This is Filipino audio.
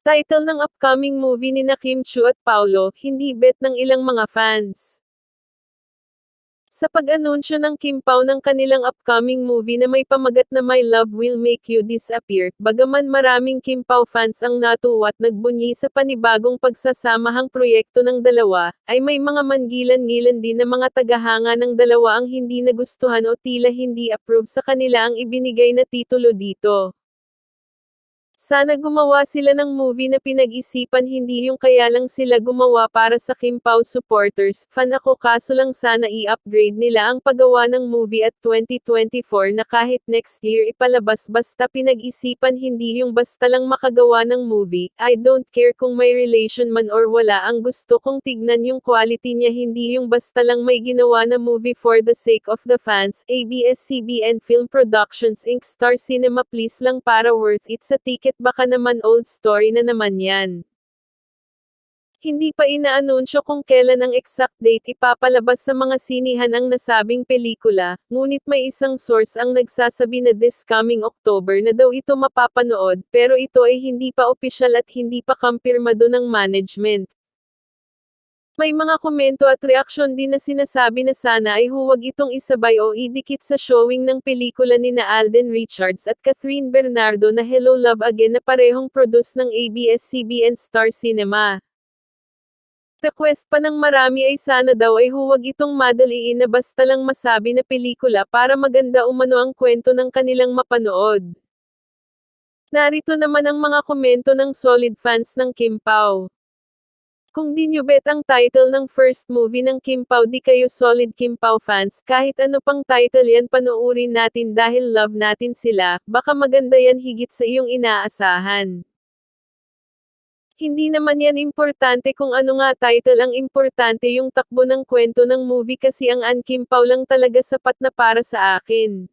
Title ng upcoming movie nina Kim Chiu at Paulo, hindi bet ng ilang mga fans. Sa pag-anunsyo ng Kim Pao ng kanilang upcoming movie na may pamagat na My Love Will Make You Disappear, bagaman maraming Kim Pao fans ang natuwa at nagbunyi sa panibagong pagsasamahang proyekto ng dalawa, ay may mga manggilan-ngilan din na mga tagahanga ng dalawa ang hindi nagustuhan o tila hindi approve sa kanila ang ibinigay na titulo dito. Sana gumawa sila ng movie na pinag-isipan, hindi yung kaya lang sila gumawa para sa Kim Pao supporters, fan ako, kaso lang sana i-upgrade nila ang paggawa ng movie at 2024 na kahit next year ipalabas, basta pinag-isipan, hindi yung basta lang makagawa ng movie. I don't care kung may relation man or wala, ang gusto kong tignan yung quality niya, hindi yung basta lang may ginawa na movie for the sake of the fans. ABS-CBN Film Productions Inc. Star Cinema, please lang para worth it sa ticket, baka naman old story na naman yan. Hindi pa inaanunsyo kung kailan ang exact date ipapalabas sa mga sinihan ang nasabing pelikula, ngunit may isang source ang nagsasabi na this coming October na daw ito mapapanood, pero ito ay hindi pa opisyal at hindi pa kumpirmado ng management. May mga komento at reaksyon din na sinasabi na sana ay huwag itong isabay o idikit sa showing ng pelikula nina Alden Richards at Catherine Bernardo na Hello Love Again na parehong produce ng ABS-CBN Star Cinema. Request pa ng marami ay sana daw ay huwag itong madaliin na basta lang masabi na pelikula para maganda umano ang kwento ng kanilang mapanood. Narito naman ang mga komento ng solid fans ng Kim Pao. Kung di nyo bet ang title ng first movie ng Kim Pao, di kayo solid Kim Pao fans, kahit ano pang title yan panoorin natin dahil love natin sila, baka maganda yan higit sa iyong inaasahan. Hindi naman yan importante kung ano nga title, ang importante yung takbo ng kwento ng movie, kasi ang Kim Pao lang talaga sapat na para sa akin.